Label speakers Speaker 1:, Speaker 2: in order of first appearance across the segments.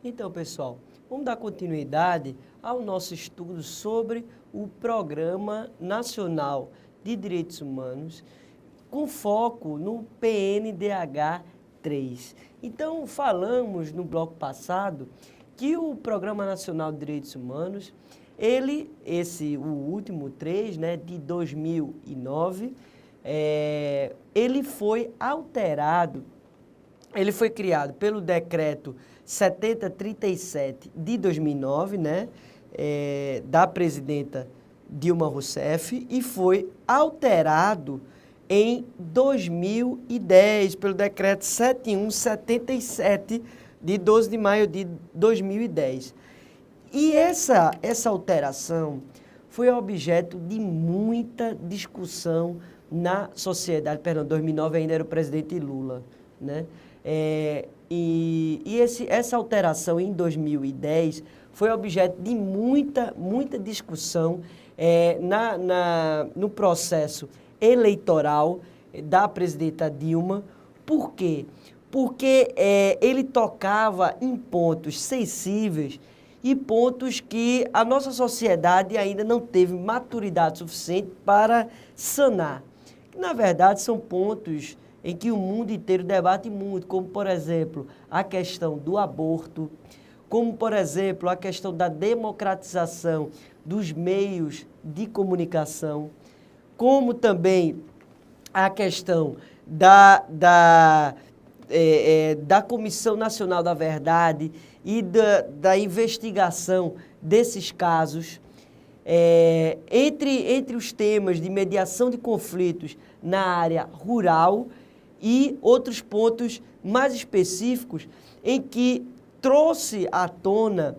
Speaker 1: Então, pessoal, vamos dar continuidade ao nosso estudo sobre o Programa Nacional de Direitos Humanos, com foco no PNDH3. Então, falamos no bloco passado que o Programa Nacional de Direitos Humanos, o último 3, né, de 2009, ele foi alterado, ele foi criado pelo Decreto 7037 de 2009, né, da presidenta Dilma Rousseff, e foi alterado em 2010 pelo Decreto 7177 de 12 de maio de 2010. E essa alteração foi objeto de muita discussão na sociedade. Perdão, 2009 ainda era o presidente Lula, né? Essa alteração em 2010 foi objeto de muita discussão no processo eleitoral da presidenta Dilma. Por quê? Porque ele tocava em pontos sensíveis e pontos que a nossa sociedade ainda não teve maturidade suficiente para sanar. Na verdade, são pontos em que o mundo inteiro debate muito, como, por exemplo, a questão do aborto, como, por exemplo, a questão da democratização dos meios de comunicação, como também a questão da Comissão Nacional da Verdade e da investigação desses casos. Entre os temas de mediação de conflitos na área rural e outros pontos mais específicos em que trouxe à tona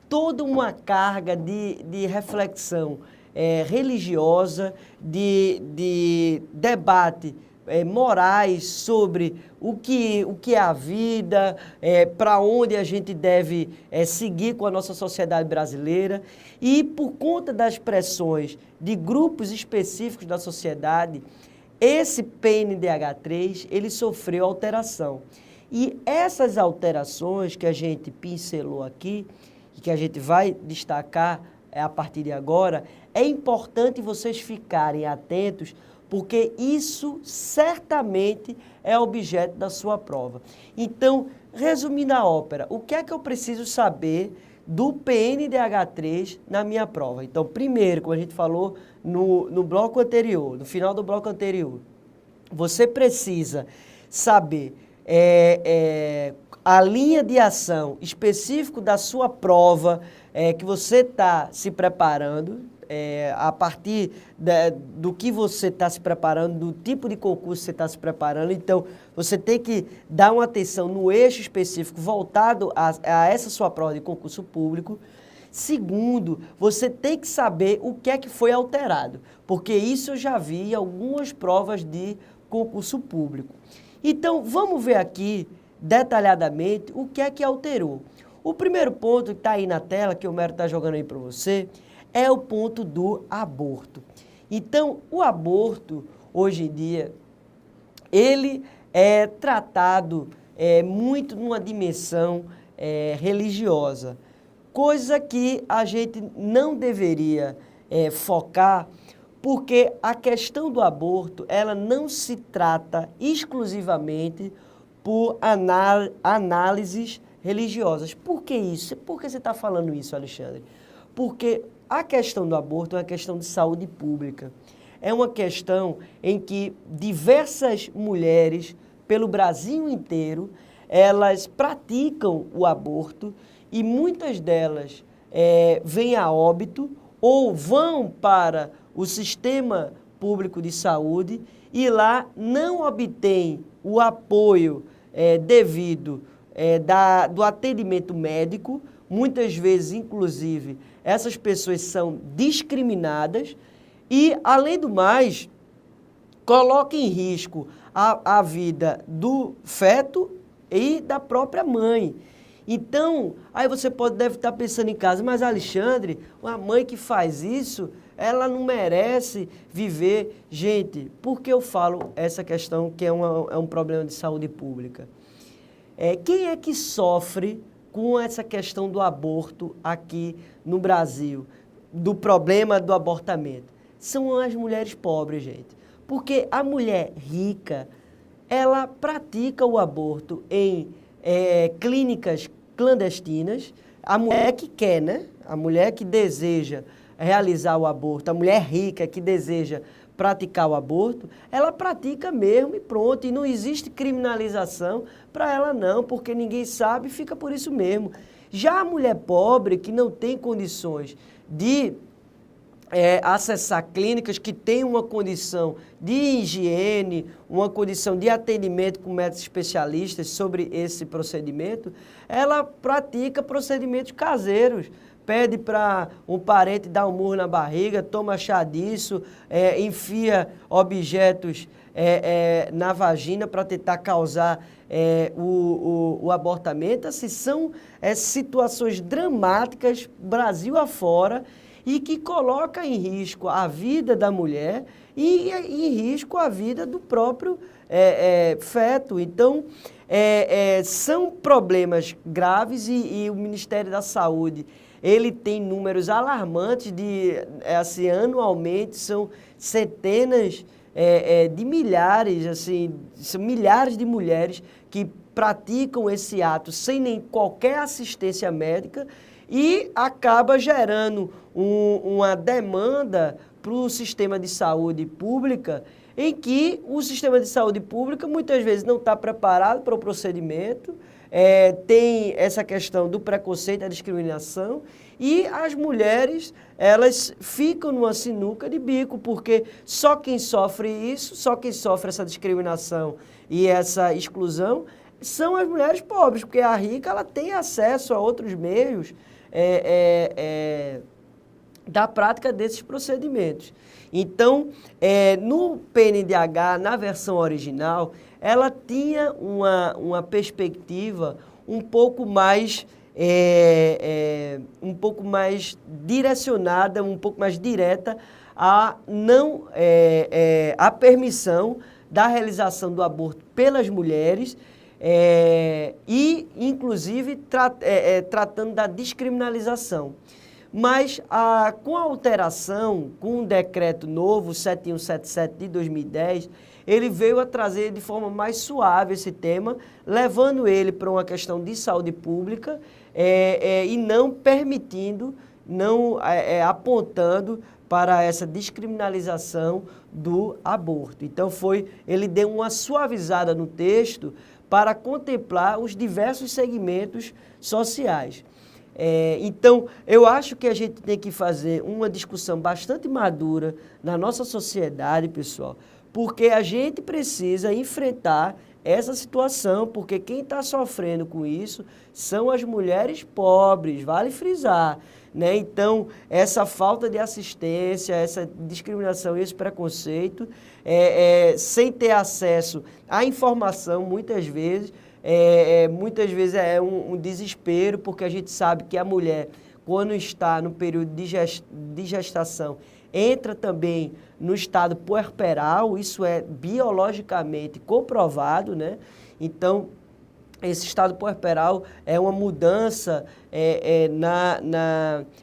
Speaker 1: toda uma carga de reflexão religiosa, de debate morais sobre o que é a vida, para onde a gente deve seguir com a nossa sociedade brasileira. E por conta das pressões de grupos específicos da sociedade, esse PNDH3, ele sofreu alteração. E essas alterações que a gente pincelou aqui, e que a gente vai destacar a partir de agora, é importante vocês ficarem atentos, porque isso certamente é objeto da sua prova. Então, resumindo a ópera, o que é que eu preciso saber do PNDH3 na minha prova? Então, primeiro, como a gente falou no bloco anterior, no final do bloco anterior, você precisa saber a linha de ação específica da sua prova que você está se preparando, a partir do que você está se preparando, do tipo de concurso que você está se preparando. Então, você tem que dar uma atenção no eixo específico voltado a essa sua prova de concurso público. Segundo, você tem que saber o que é que foi alterado, porque isso eu já vi em algumas provas de concurso público. Então, vamos ver aqui detalhadamente o que é que alterou. O primeiro ponto que está aí na tela, que o Mero está jogando aí para você, é o ponto do aborto. Então, o aborto, hoje em dia, ele é tratado muito numa dimensão religiosa, coisa que a gente não deveria focar, porque a questão do aborto, ela não se trata exclusivamente por análises religiosas. Por que isso? Por que você está falando isso, Alexandre? Porque a questão do aborto é uma questão de saúde pública. É uma questão em que diversas mulheres, pelo Brasil inteiro, elas praticam o aborto e muitas delas vêm a óbito ou vão para o sistema público de saúde e lá não obtêm o apoio devido do atendimento médico. Muitas vezes, inclusive, essas pessoas são discriminadas e, além do mais, coloca em risco a vida do feto e da própria mãe. Então, aí você deve estar pensando em casa, mas Alexandre, uma mãe que faz isso, ela não merece viver. Gente, por que eu falo essa questão que é um problema de saúde pública? Quem é que sofre com essa questão do aborto aqui no Brasil, do problema do abortamento? São as mulheres pobres, gente. Porque a mulher rica, ela pratica o aborto em clínicas clandestinas. A mulher que quer, né? A mulher que deseja realizar o aborto, a mulher rica que deseja praticar o aborto, ela pratica mesmo e pronto. E não existe criminalização para ela não, porque ninguém sabe e fica por isso mesmo. Já a mulher pobre, que não tem condições de acessar clínicas que têm uma condição de higiene, uma condição de atendimento com médicos especialistas sobre esse procedimento, ela pratica procedimentos caseiros. Pede para um parente dar um murro na barriga, toma chá disso, enfia objetos na vagina para tentar causar o abortamento. Assim, são situações dramáticas, Brasil afora, e que coloca em risco a vida da mulher e em risco a vida do próprio feto. Então, são problemas graves e o Ministério da Saúde, ele tem números alarmantes assim, anualmente, são centenas de milhares, assim, são milhares de mulheres que praticam esse ato sem nem qualquer assistência médica e acaba gerando uma demanda para o sistema de saúde pública, em que o sistema de saúde pública muitas vezes não está preparado para o procedimento, tem essa questão do preconceito, da discriminação, e as mulheres, elas ficam numa sinuca de bico, porque só quem sofre isso, só quem sofre essa discriminação e essa exclusão, são as mulheres pobres, porque a rica ela tem acesso a outros meios da prática desses procedimentos. Então, no PNDH, na versão original, ela tinha uma perspectiva um pouco mais direcionada, um pouco mais direta a permissão da realização do aborto pelas mulheres e, inclusive, tratando da descriminalização. Mas, com a alteração, com o decreto novo, 7177 de 2010, ele veio a trazer de forma mais suave esse tema, levando ele para uma questão de saúde pública e não permitindo, apontando para essa descriminalização do aborto. Então, ele deu uma suavizada no texto para contemplar os diversos segmentos sociais. Então, eu acho que a gente tem que fazer uma discussão bastante madura na nossa sociedade, pessoal, porque a gente precisa enfrentar essa situação, porque quem está sofrendo com isso são as mulheres pobres, vale frisar, né? Então, essa falta de assistência, essa discriminação, esse preconceito, sem ter acesso à informação, muitas vezes é um desespero, porque a gente sabe que a mulher, quando está no período de gestação, entra também no estado puerperal, isso é biologicamente comprovado, né? Então, esse estado puerperal é uma mudança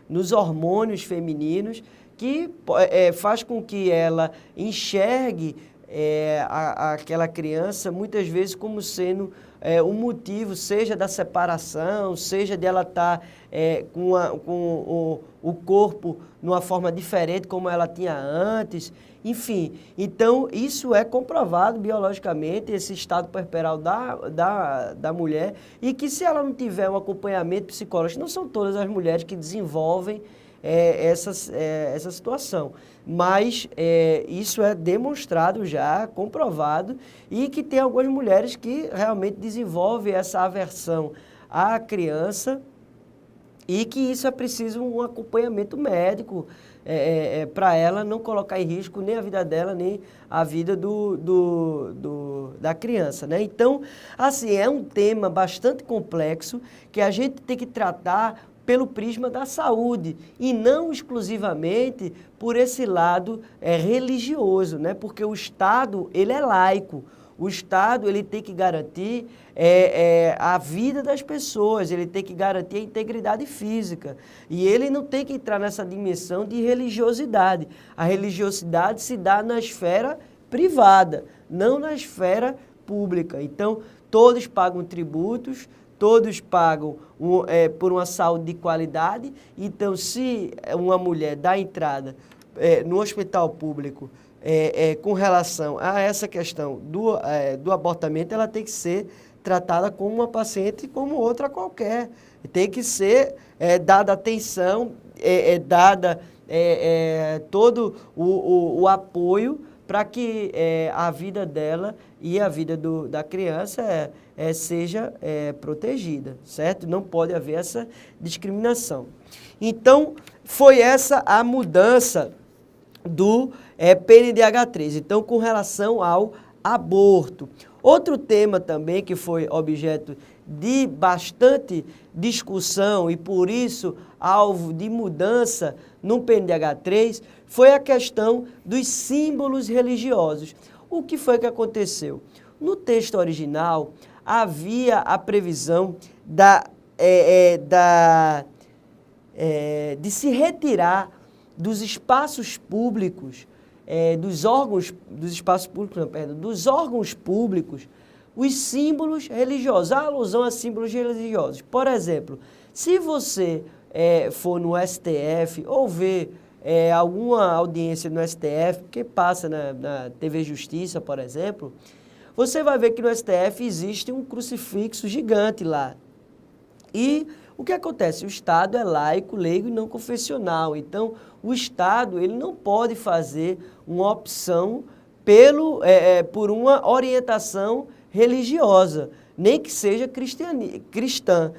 Speaker 1: nos hormônios femininos que faz com que ela enxergue aquela criança muitas vezes como sendo um motivo, seja da separação, seja de ela estar com o corpo numa forma diferente como ela tinha antes, enfim. Então, isso é comprovado biologicamente, esse estado puerperal da mulher, e que se ela não tiver um acompanhamento psicológico, não são todas as mulheres que desenvolvem essa situação, mas isso é demonstrado já, comprovado, e que tem algumas mulheres que realmente desenvolvem essa aversão à criança e que isso é preciso um acompanhamento médico para ela não colocar em risco nem a vida dela, nem a vida da criança, né? Então, assim, é um tema bastante complexo que a gente tem que tratar pelo prisma da saúde e não exclusivamente por esse lado religioso, né? Porque o Estado, ele é laico. O Estado ele tem que garantir a vida das pessoas, ele tem que garantir a integridade física. E ele não tem que entrar nessa dimensão de religiosidade. A religiosidade se dá na esfera privada, não na esfera pública. Então, todos pagam tributos, todos pagam por uma saúde de qualidade. Então, se uma mulher dá entrada no hospital público com relação a essa questão do abortamento, ela tem que ser tratada como uma paciente como outra qualquer. Tem que ser dada atenção, dada todo o apoio para que a vida dela e a vida da criança seja protegida, certo? Não pode haver essa discriminação. Então, foi essa a mudança do PNDH3. Então, com relação ao aborto. Outro tema também que foi objeto de bastante discussão e, por isso, alvo de mudança no PNDH3 foi a questão dos símbolos religiosos. O que foi que aconteceu? No texto original, havia a previsão de se retirar dos espaços públicos, dos órgãos públicos, os símbolos religiosos, a alusão a símbolos religiosos. Por exemplo, se você for no STF ou ver alguma audiência no STF, que passa na TV Justiça, por exemplo, você vai ver que no STF existe um crucifixo gigante lá. E o que acontece? O Estado é laico, leigo e não confessional. Então, o Estado ele não pode fazer uma opção por uma orientação religiosa, nem que seja cristã.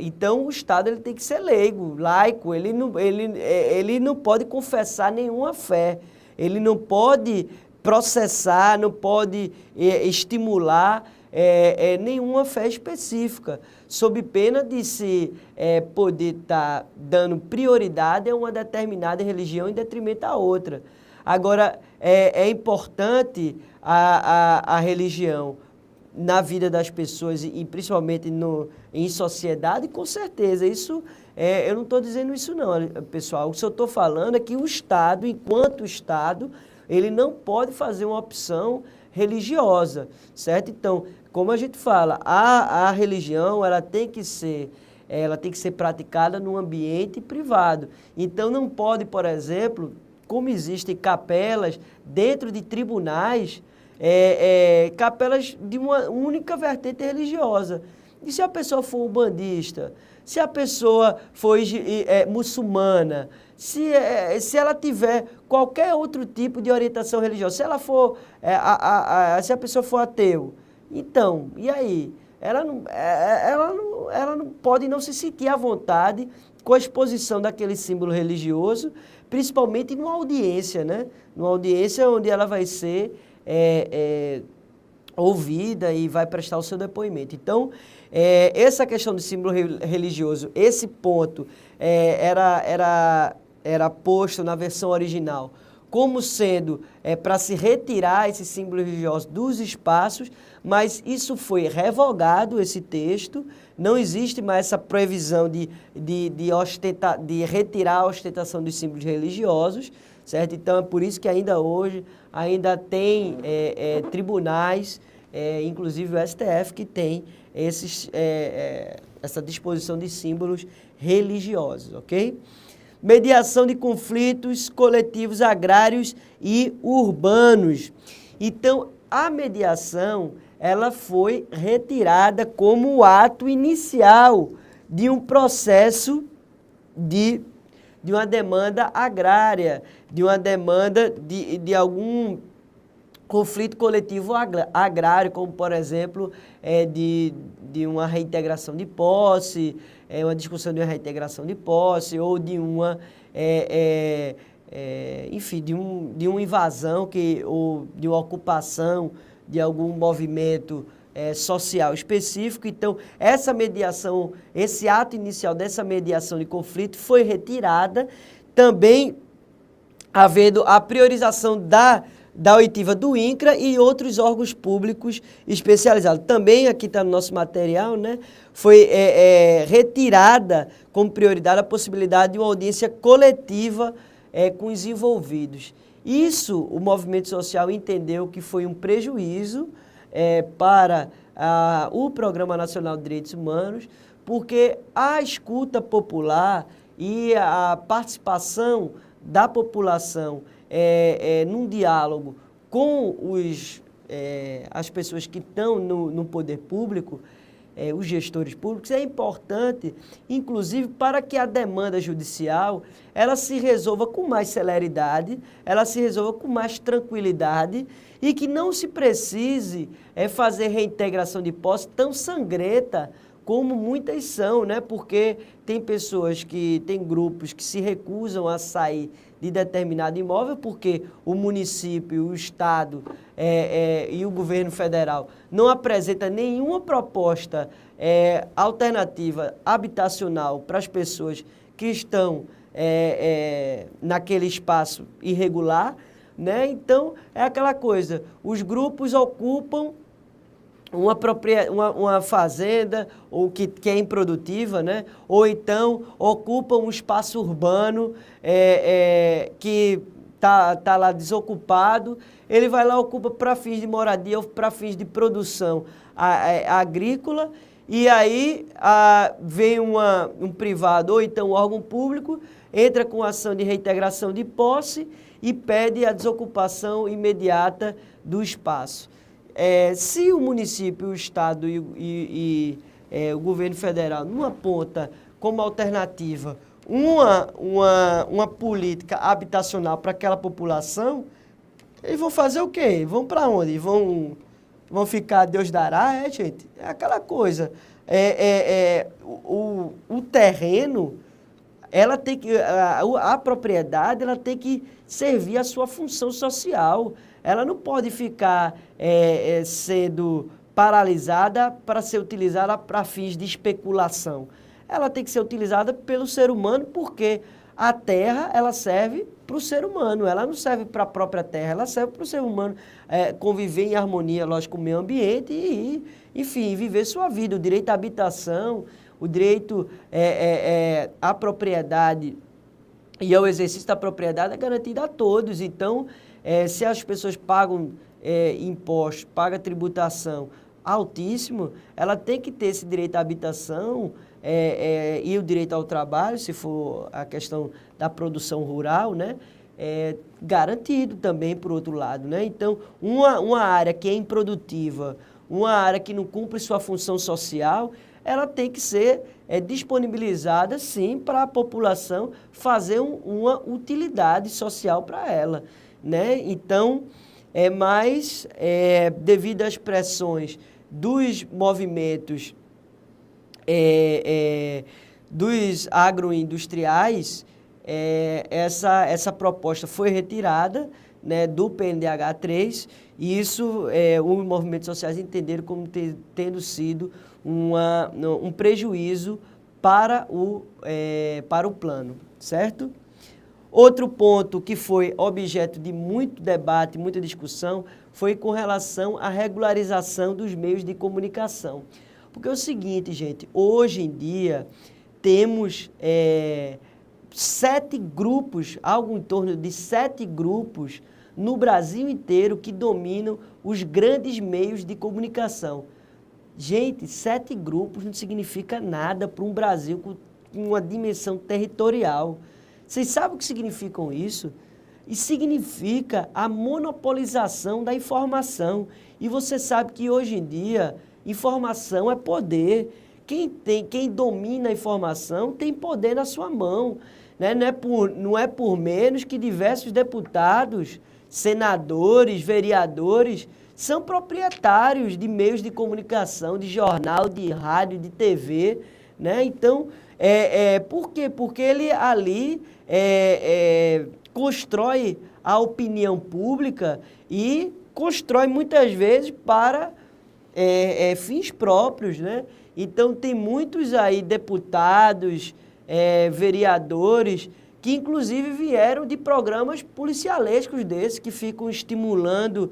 Speaker 1: Então, o Estado ele tem que ser leigo, laico, ele não pode confessar nenhuma fé, ele não pode processar, não pode estimular nenhuma fé específica, sob pena de se poder estar dando prioridade a uma determinada religião em detrimento à outra. Agora, é importante a religião na vida das pessoas e principalmente em sociedade, com certeza. Isso, eu não estou dizendo isso não, pessoal. O que eu estou falando é que o Estado, enquanto Estado, ele não pode fazer uma opção religiosa, certo? Então, como a gente fala, a religião ela tem que ser praticada num ambiente privado. Então, não pode, por exemplo, como existem capelas dentro de tribunais, capelas de uma única vertente religiosa. E se a pessoa for umbandista, se a pessoa for muçulmana, se ela tiver qualquer outro tipo de orientação religiosa, se ela for, se a pessoa for ateu, então, e aí? Ela não pode não se sentir à vontade com a exposição daquele símbolo religioso, principalmente numa audiência, né? Numa audiência onde ela vai ser ouvida e vai prestar o seu depoimento. Então, essa questão do símbolo religioso, esse ponto era posto na versão original como sendo para se retirar esse símbolo religioso dos espaços, mas isso foi revogado, esse texto, não existe mais essa previsão de retirar a ostentação dos símbolos religiosos, certo? Então, é por isso que ainda hoje, ainda tem tribunais, inclusive o STF, que tem essa disposição de símbolos religiosos, ok? Mediação de conflitos coletivos agrários e urbanos. Então, a mediação, ela foi retirada como o ato inicial de um processo de uma demanda agrária, de uma demanda de algum conflito coletivo agrário, como, por exemplo, de uma reintegração de posse, uma discussão de uma reintegração de posse, ou de uma, enfim, de uma invasão ou de uma ocupação de algum movimento social específico. Então, essa mediação, esse ato inicial dessa mediação de conflito foi retirada, também havendo a priorização da oitiva do INCRA e outros órgãos públicos especializados. Também, aqui está no nosso material, né, foi retirada como prioridade a possibilidade de uma audiência coletiva com os envolvidos. Isso o movimento social entendeu que foi um prejuízo para o Programa Nacional de Direitos Humanos, porque a escuta popular e a participação da população num diálogo com as pessoas que estão no poder público, os gestores públicos, é importante, inclusive, para que a demanda judicial ela se resolva com mais celeridade, ela se resolva com mais tranquilidade e que não se precise fazer reintegração de posse tão sangrenta como muitas são, né? Porque tem grupos que se recusam a sair de determinado imóvel porque o município, o Estado e o governo federal não apresenta nenhuma proposta alternativa habitacional para as pessoas que estão naquele espaço irregular, né? Então, é aquela coisa, os grupos ocupam uma fazenda ou que é improdutiva, né? Ou então ocupa um espaço urbano que tá lá desocupado, ele vai lá, ocupa para fins de moradia ou para fins de produção agrícola, e aí vem um privado ou então um órgão público, entra com ação de reintegração de posse e pede a desocupação imediata do espaço. Se o município, o Estado e o governo federal não aponta como alternativa uma política habitacional para aquela população, eles vão fazer o quê? Vão para onde? Vão ficar Deus dará, gente? É aquela coisa. O terreno, ela tem que, a propriedade, ela tem que servir a sua função social. Ela não pode ficar sendo paralisada para ser utilizada para fins de especulação. Ela tem que ser utilizada pelo ser humano, porque a terra ela serve para o ser humano, ela não serve para a própria terra, ela serve para o ser humano conviver em harmonia, lógico, com o meio ambiente e, enfim, viver sua vida. O direito à habitação, o direito à propriedade e ao exercício da propriedade é garantido a todos. Então, se as pessoas pagam impostos, pagam tributação altíssimo, ela tem que ter esse direito à habitação e o direito ao trabalho, se for a questão da produção rural, né? Garantido também, por outro lado, né? Então, uma área que é improdutiva, uma área que não cumpre sua função social, ela tem que ser disponibilizada, sim, para a população fazer uma utilidade social para ela, né? Então, mas devido às pressões dos movimentos dos agroindustriais, essa proposta foi retirada, né, do PNDH 3, e isso os movimentos sociais entenderam como tendo sido um prejuízo para o plano, certo? Outro ponto que foi objeto de muito debate, muita discussão, foi com relação à regularização dos meios de comunicação. Porque é o seguinte, gente, hoje em dia temos 7 grupos, algo em torno de 7 grupos no Brasil inteiro que dominam os grandes meios de comunicação. Gente, 7 grupos não significa nada para um Brasil com uma dimensão territorial. Vocês sabem o que significam isso? Isso significa a monopolização da informação. E você sabe que hoje em dia, informação é poder. Quem domina a informação tem poder na sua mão, né? Não é por menos que diversos deputados, senadores, vereadores, são proprietários de meios de comunicação, de jornal, de rádio, de TV, né? Então, por quê? Porque ele ali constrói a opinião pública e constrói muitas vezes para fins próprios, né? Então, tem muitos aí deputados, vereadores, que inclusive vieram de programas policialescos desses, que ficam estimulando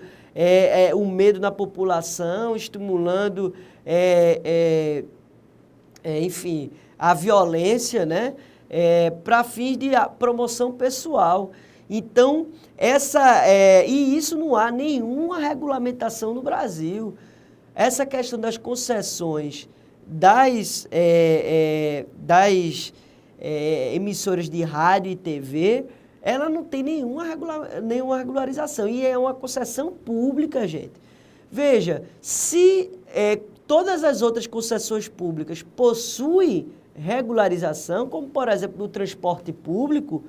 Speaker 1: o medo na população, estimulando, enfim, a violência, né? Para fins de promoção pessoal. Então, e isso não há nenhuma regulamentação no Brasil. Essa questão das concessões das emissoras de rádio e TV, ela não tem nenhuma regularização. E é uma concessão pública, gente. Veja, se todas as outras concessões públicas possuem regularização, como por exemplo no transporte público,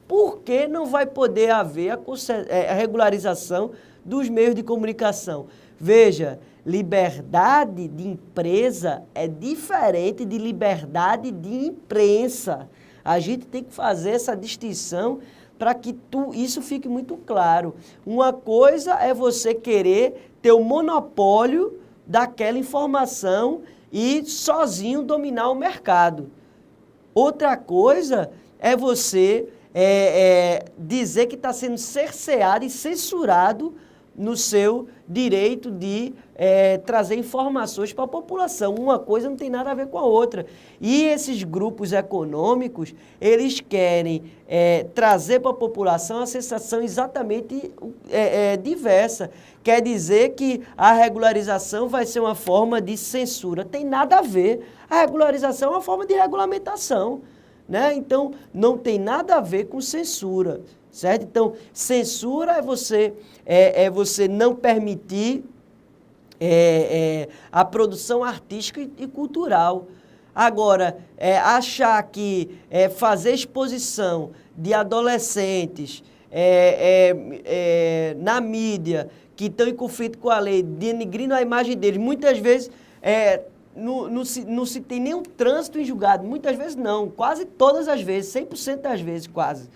Speaker 1: por que não vai poder haver a regularização dos meios de comunicação? Veja, liberdade de empresa é diferente de liberdade de imprensa. A gente tem que fazer essa distinção para que isso fique muito claro. Uma coisa é você querer ter o monopólio daquela informação e sozinho dominar o mercado. Outra coisa é você dizer que está sendo cerceado e censurado no seu direito de trazer informações para a população. Uma coisa não tem nada a ver com a outra. E esses grupos econômicos, eles querem trazer para a população a sensação exatamente diversa. Quer dizer que a regularização vai ser uma forma de censura. Tem nada a ver. A regularização é uma forma de regulamentação, né? Então, não tem nada a ver com censura, certo? Então, censura é você não permitir a produção artística e cultural. Agora, achar que fazer exposição de adolescentes na mídia que estão em conflito com a lei, denigrindo a imagem deles, muitas vezes não se tem nenhum trânsito em julgado, muitas vezes não, quase todas as vezes, 100% das vezes quase.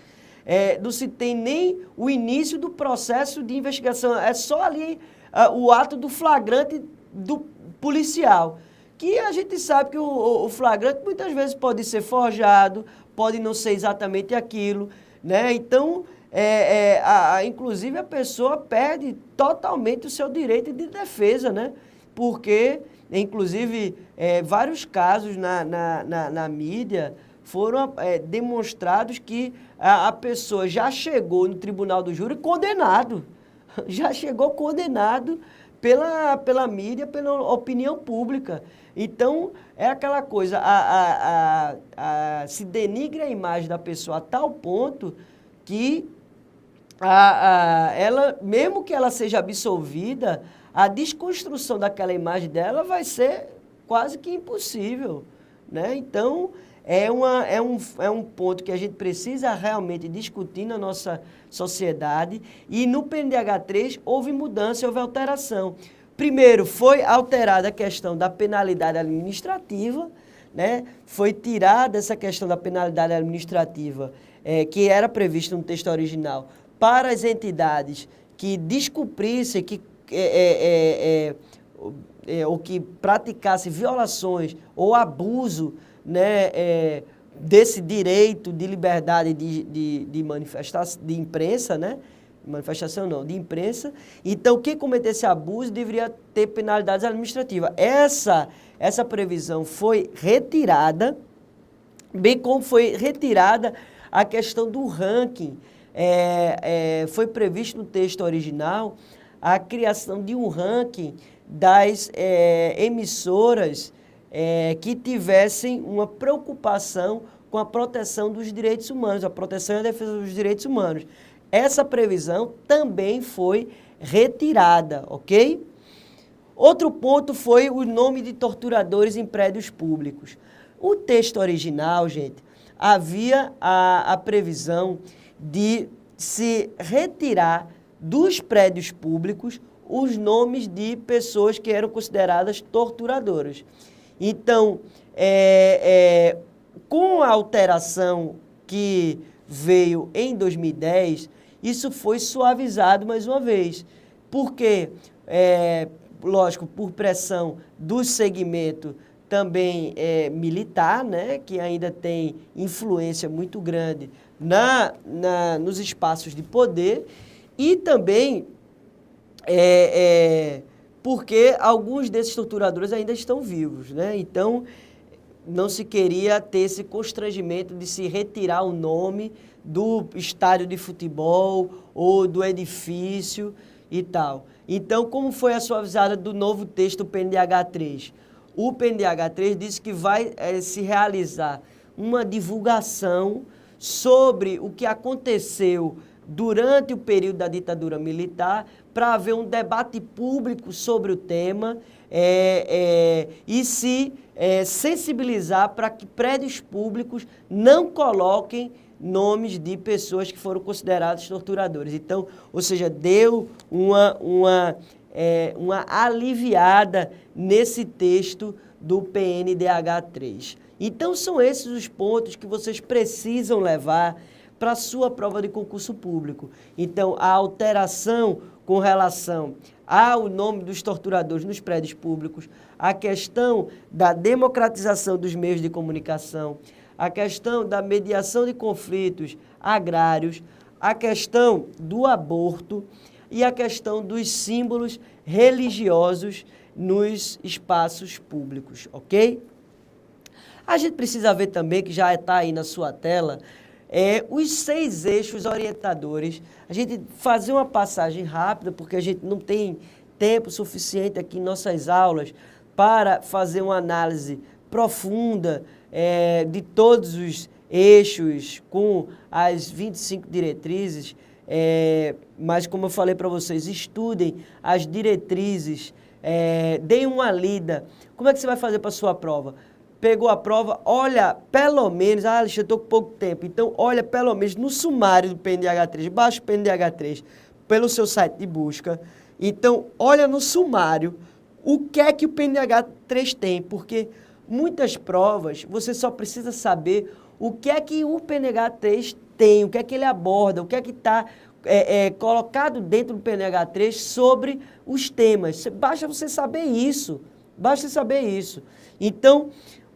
Speaker 1: Não se tem nem o início do processo de investigação, é só ali o ato do flagrante do policial, que a gente sabe que o flagrante muitas vezes pode ser forjado, pode não ser exatamente aquilo, né? Então, inclusive a pessoa perde totalmente o seu direito de defesa, né? Porque, inclusive, vários casos na mídia foram demonstrados que a pessoa já chegou no tribunal do júri condenado, já chegou condenado pela mídia, pela opinião pública. Então, é aquela coisa, se denigra a imagem da pessoa a tal ponto que ela, mesmo que ela seja absolvida, a desconstrução daquela imagem dela vai ser quase que impossível, né? Então, é um ponto que a gente precisa realmente discutir na nossa sociedade, e no PNDH3 houve mudança, houve alteração. Primeiro, foi alterada a questão da penalidade administrativa, né? Foi tirada essa questão da penalidade administrativa, que era prevista no texto original, para as entidades que descumprissem, ou que praticassem violações ou abuso, né, desse direito de liberdade de manifestação, de imprensa, né? Manifestação não, de imprensa. Então, quem cometesse abuso deveria ter penalidades administrativas. Essa previsão foi retirada, bem como foi retirada a questão do ranking. Foi previsto no texto original a criação de um ranking das emissoras que tivessem uma preocupação com a proteção dos direitos humanos, a proteção e a defesa dos direitos humanos. Essa previsão também foi retirada, ok? Outro ponto foi o nome de torturadores em prédios públicos. O texto original, gente, havia a previsão de se retirar dos prédios públicos os nomes de pessoas que eram consideradas torturadoras. Então, com a alteração que veio em 2010, isso foi suavizado mais uma vez, porque, lógico, por pressão do segmento também militar, né, que ainda tem influência muito grande nos espaços de poder e também porque alguns desses torturadores ainda estão vivos, né? Então, não se queria ter esse constrangimento de se retirar o nome do estádio de futebol ou do edifício e tal. Então, como foi a suavizada do novo texto PNDH3? O PNDH3 disse que vai se realizar uma divulgação sobre o que aconteceu durante o período da ditadura militar para haver um debate público sobre o tema e se sensibilizar para que prédios públicos não coloquem nomes de pessoas que foram consideradas torturadores. Então, ou seja, deu uma aliviada nesse texto do PNDH3. Então, são esses os pontos que vocês precisam levar para a sua prova de concurso público. Então, a alteração com relação ao nome dos torturadores nos prédios públicos, a questão da democratização dos meios de comunicação, a questão da mediação de conflitos agrários, a questão do aborto e a questão dos símbolos religiosos nos espaços públicos, ok? A gente precisa ver também, que já está aí na sua tela, os 6 eixos orientadores. A gente fazer uma passagem rápida, porque a gente não tem tempo suficiente aqui em nossas aulas para fazer uma análise profunda de todos os eixos com as 25 diretrizes, mas como eu falei para vocês, estudem as diretrizes, deem uma lida. Como é que você vai fazer para a sua prova? Pegou a prova, olha pelo menos, Alexandre, eu estou com pouco tempo, então olha pelo menos no sumário do PNDH3, baixa o PNDH3 pelo seu site de busca, então olha no sumário o que é que o PNDH3 tem, porque muitas provas você só precisa saber o que é que o PNDH3 tem, o que é que ele aborda, o que é que está colocado dentro do PNDH3 sobre os temas. Basta você saber isso, Então,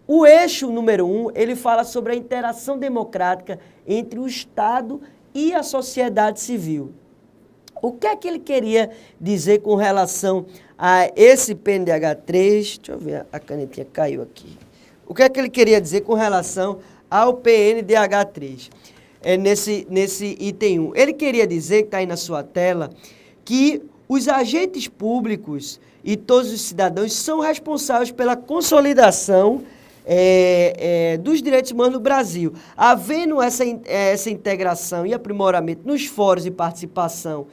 Speaker 1: o eixo número 1, ele fala sobre a interação democrática entre o Estado e a sociedade civil. O que é que ele queria dizer com relação a esse PNDH3? Deixa eu ver, a canetinha caiu aqui. O que é que ele queria dizer com relação ao PNDH3? Nesse item 1. Ele queria dizer, que está aí na sua tela, que os agentes públicos e todos os cidadãos são responsáveis pela consolidação dos direitos humanos no Brasil. Havendo essa integração e aprimoramento nos fóruns de participação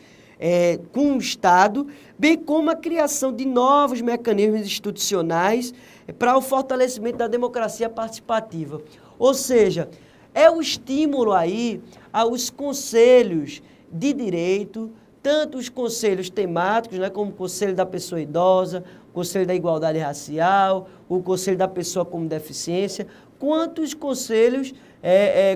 Speaker 1: com o Estado, bem como a criação de novos mecanismos institucionais para o fortalecimento da democracia participativa. Ou seja, é o estímulo aí aos conselhos de direito, tanto os conselhos temáticos, né, como o Conselho da Pessoa Idosa, o Conselho da Igualdade Racial, o Conselho da Pessoa com Deficiência, quanto os conselhos,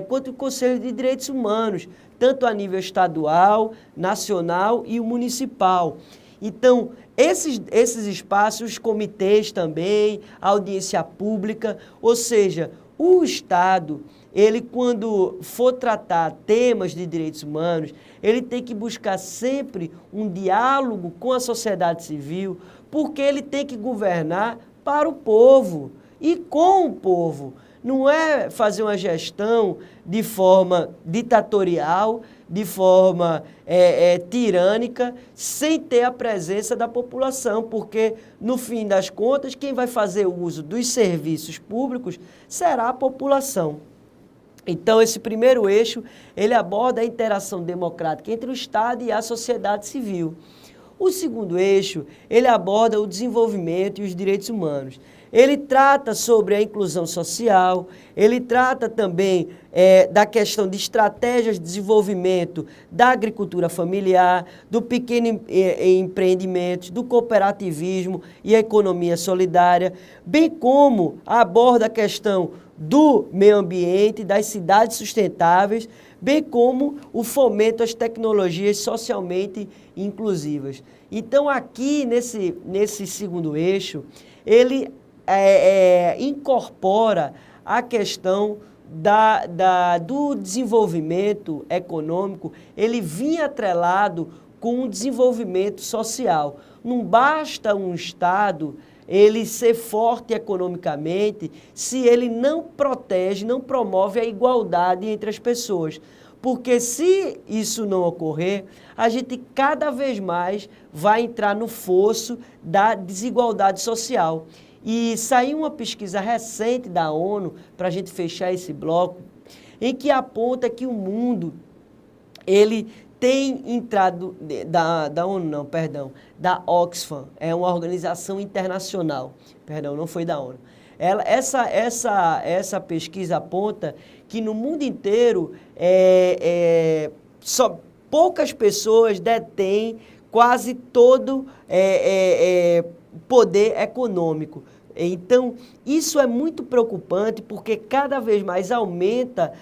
Speaker 1: quanto o Conselho de Direitos Humanos, tanto a nível estadual, nacional e o municipal. Então, esses espaços, os comitês também, a audiência pública, ou seja, o Estado, ele quando for tratar temas de direitos humanos, ele tem que buscar sempre um diálogo com a sociedade civil, porque ele tem que governar para o povo e com o povo. Não é fazer uma gestão de forma ditatorial, de forma tirânica, sem ter a presença da população, porque, no fim das contas, quem vai fazer o uso dos serviços públicos será a população. Então, esse primeiro eixo, ele aborda a interação democrática entre o Estado e a sociedade civil. O segundo eixo, ele aborda o desenvolvimento e os direitos humanos. Ele trata sobre a inclusão social, ele trata também da questão de estratégias de desenvolvimento da agricultura familiar, do pequeno empreendimento, do cooperativismo e a economia solidária, bem como aborda a questão do meio ambiente, das cidades sustentáveis, bem como o fomento às tecnologias socialmente inclusivas. Então, aqui nesse segundo eixo, ele incorpora a questão do desenvolvimento econômico, ele vinha atrelado com o desenvolvimento social. Não basta um Estado ele ser forte economicamente se ele não protege, não promove a igualdade entre as pessoas. Porque se isso não ocorrer, a gente cada vez mais vai entrar no fosso da desigualdade social. E saiu uma pesquisa recente da ONU, para a gente fechar esse bloco, em que aponta que o mundo, ele tem entrado, da ONU não, perdão, da Oxfam, é uma organização internacional, perdão, não foi da ONU. Essa pesquisa aponta que no mundo inteiro só poucas pessoas detêm quase todo poder econômico. Então, isso é muito preocupante porque cada vez mais aumenta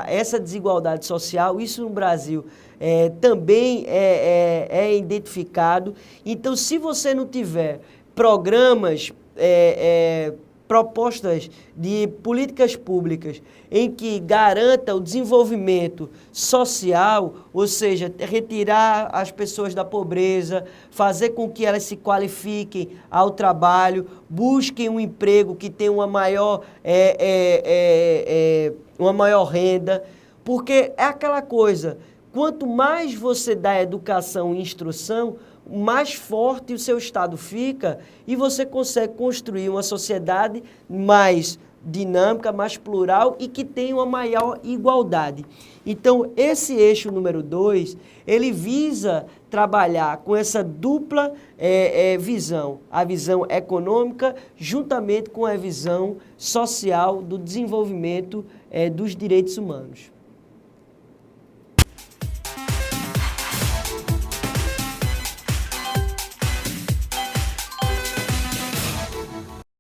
Speaker 1: essa desigualdade social. Isso no Brasil também é identificado. Então, se você não tiver programas, propostas de políticas públicas em que garanta o desenvolvimento social, ou seja, retirar as pessoas da pobreza, fazer com que elas se qualifiquem ao trabalho, busquem um emprego que tenha uma maior renda, porque é aquela coisa, quanto mais você dá educação e instrução, mais forte o seu Estado fica e você consegue construir uma sociedade mais dinâmica, mais plural e que tenha uma maior igualdade. Então, esse eixo número 2, ele visa trabalhar com essa dupla visão, a visão econômica juntamente com a visão social do desenvolvimento dos direitos humanos.